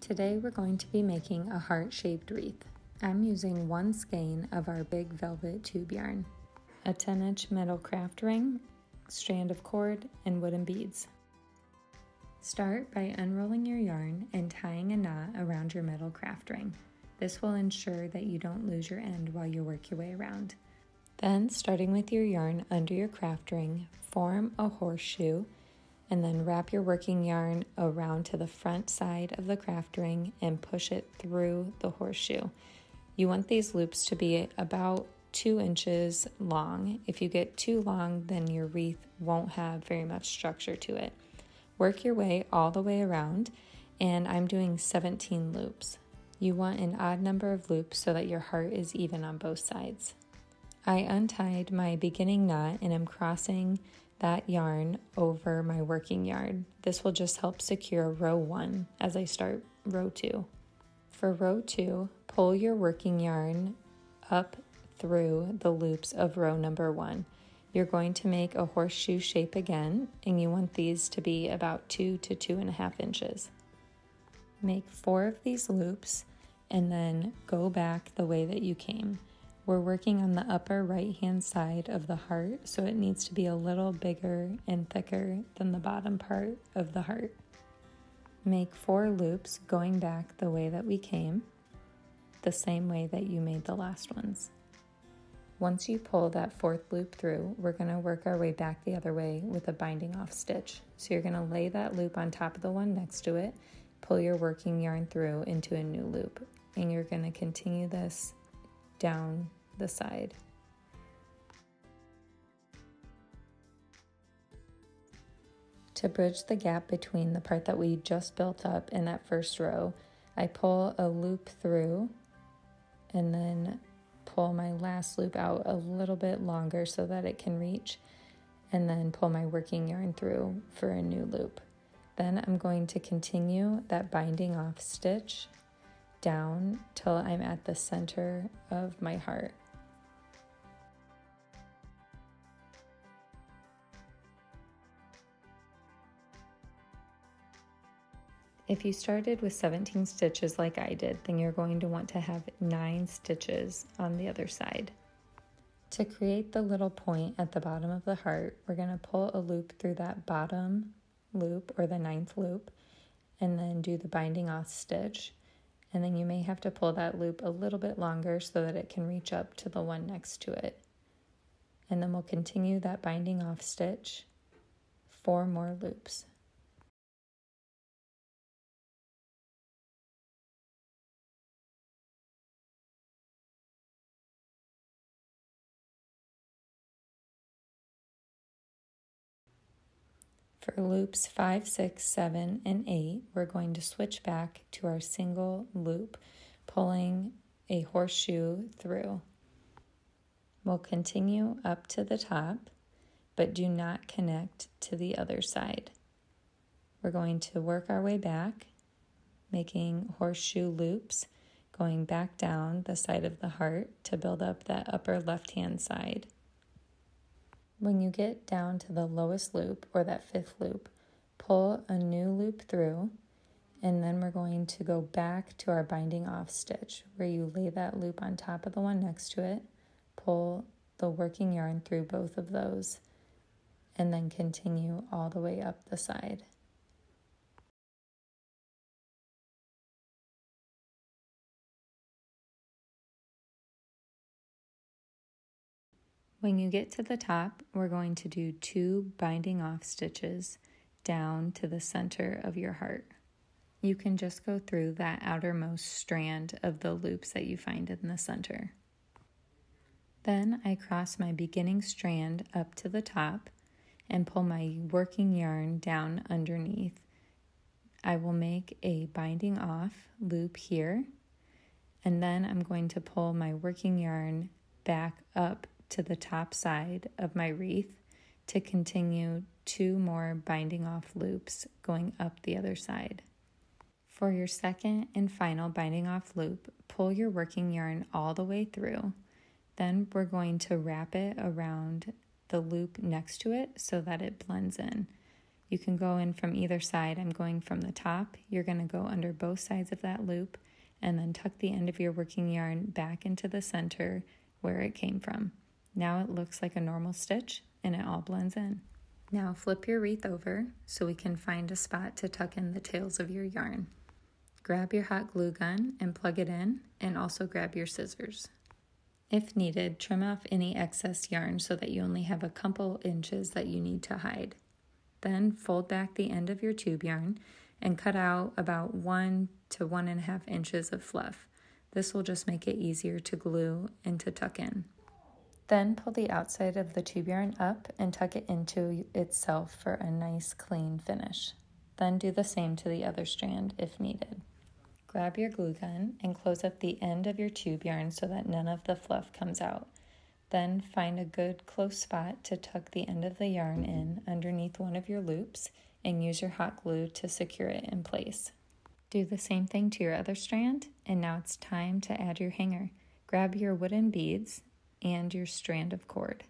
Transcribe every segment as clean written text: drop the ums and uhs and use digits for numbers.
Today we're going to be making a heart-shaped wreath. I'm using 1 skein of our big velvet tube yarn, a 10-inch metal craft ring, strand of cord, and wooden beads. Start by unrolling your yarn and tying a knot around your metal craft ring. This will ensure that you don't lose your end while you work your way around. Then, starting with your yarn under your craft ring, form a horseshoe and then wrap your working yarn around to the front side of the craft ring and push it through the horseshoe. You want these loops to be about 2 inches long. If you get too long, then your wreath won't have very much structure to it. Work your way all the way around, and I'm doing 17 loops. You want an odd number of loops so that your heart is even on both sides. I untied my beginning knot and I'm crossing that yarn over my working yarn. This will just help secure row 1 as I start row 2. For row 2, pull your working yarn up through the loops of row number 1. You're going to make a horseshoe shape again, and you want these to be about 2 to 2.5 inches. Make 4 of these loops and then go back the way that you came. We're working on the upper right-hand side of the heart, so it needs to be a little bigger and thicker than the bottom part of the heart. Make 4 loops going back the way that we came, the same way that you made the last ones. Once you pull that 4th loop through, we're going to work our way back the other way with a binding off stitch. So you're going to lay that loop on top of the one next to it, pull your working yarn through into a new loop, and you're going to continue this down the side. To bridge the gap between the part that we just built up and that first row, I pull a loop through and then pull my last loop out a little bit longer so that it can reach, and then pull my working yarn through for a new loop. Then I'm going to continue that binding off stitch down till I'm at the center of my heart. If you started with 17 stitches like I did, then you're going to want to have 9 stitches on the other side. To create the little point at the bottom of the heart, we're going to pull a loop through that bottom loop or the 9th loop and then do the binding off stitch. And then you may have to pull that loop a little bit longer so that it can reach up to the one next to it. And then we'll continue that binding off stitch 4 more loops. For loops 5, 6, 7, and 8, we're going to switch back to our single loop, pulling a horseshoe through. We'll continue up to the top, but do not connect to the other side. We're going to work our way back, making horseshoe loops, going back down the side of the heart to build up that upper left-hand side. When you get down to the lowest loop, or that 5th loop, pull a new loop through, and then we're going to go back to our binding off stitch, where you lay that loop on top of the one next to it, pull the working yarn through both of those, and then continue all the way up the side. When you get to the top, we're going to do 2 binding off stitches down to the center of your heart. You can just go through that outermost strand of the loops that you find in the center. Then I cross my beginning strand up to the top and pull my working yarn down underneath. I will make a binding off loop here, and then I'm going to pull my working yarn back up to the top side of my wreath to continue 2 more binding off loops going up the other side. For your second and final binding off loop, pull your working yarn all the way through. Then we're going to wrap it around the loop next to it so that it blends in. You can go in from either side. I'm going from the top. You're going to go under both sides of that loop and then tuck the end of your working yarn back into the center where it came from. Now it looks like a normal stitch and it all blends in. Now flip your wreath over so we can find a spot to tuck in the tails of your yarn. Grab your hot glue gun and plug it in, and also grab your scissors. If needed, trim off any excess yarn so that you only have a couple inches that you need to hide. Then fold back the end of your tube yarn and cut out about 1 to 1.5 inches of fluff. This will just make it easier to glue and to tuck in. Then pull the outside of the tube yarn up and tuck it into itself for a nice clean finish. Then do the same to the other strand if needed. Grab your glue gun and close up the end of your tube yarn so that none of the fluff comes out. Then find a good close spot to tuck the end of the yarn in underneath one of your loops and use your hot glue to secure it in place. Do the same thing to your other strand, and now it's time to add your hanger. Grab your wooden beads and your strand of cord.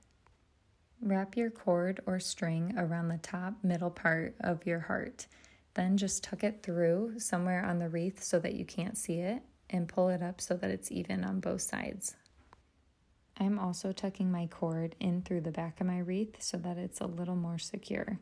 Wrap your cord or string around the top middle part of your heart. Then just tuck it through somewhere on the wreath so that you can't see it, and pull it up so that it's even on both sides. I'm also tucking my cord in through the back of my wreath so that it's a little more secure.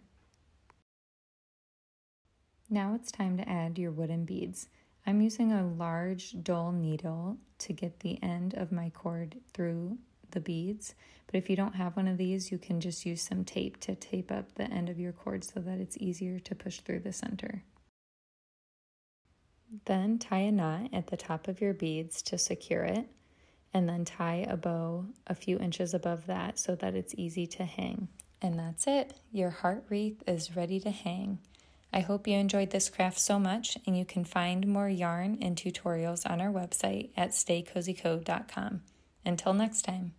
Now it's time to add your wooden beads. I'm using a large dull needle to get the end of my cord through the beads, but if you don't have one of these, you can just use some tape to tape up the end of your cord so that it's easier to push through the center. Then tie a knot at the top of your beads to secure it, and then tie a bow a few inches above that so that it's easy to hang. And that's it. Your heart wreath is ready to hang. I hope you enjoyed this craft so much, and you can find more yarn and tutorials on our website at staycozyco.com. Until next time.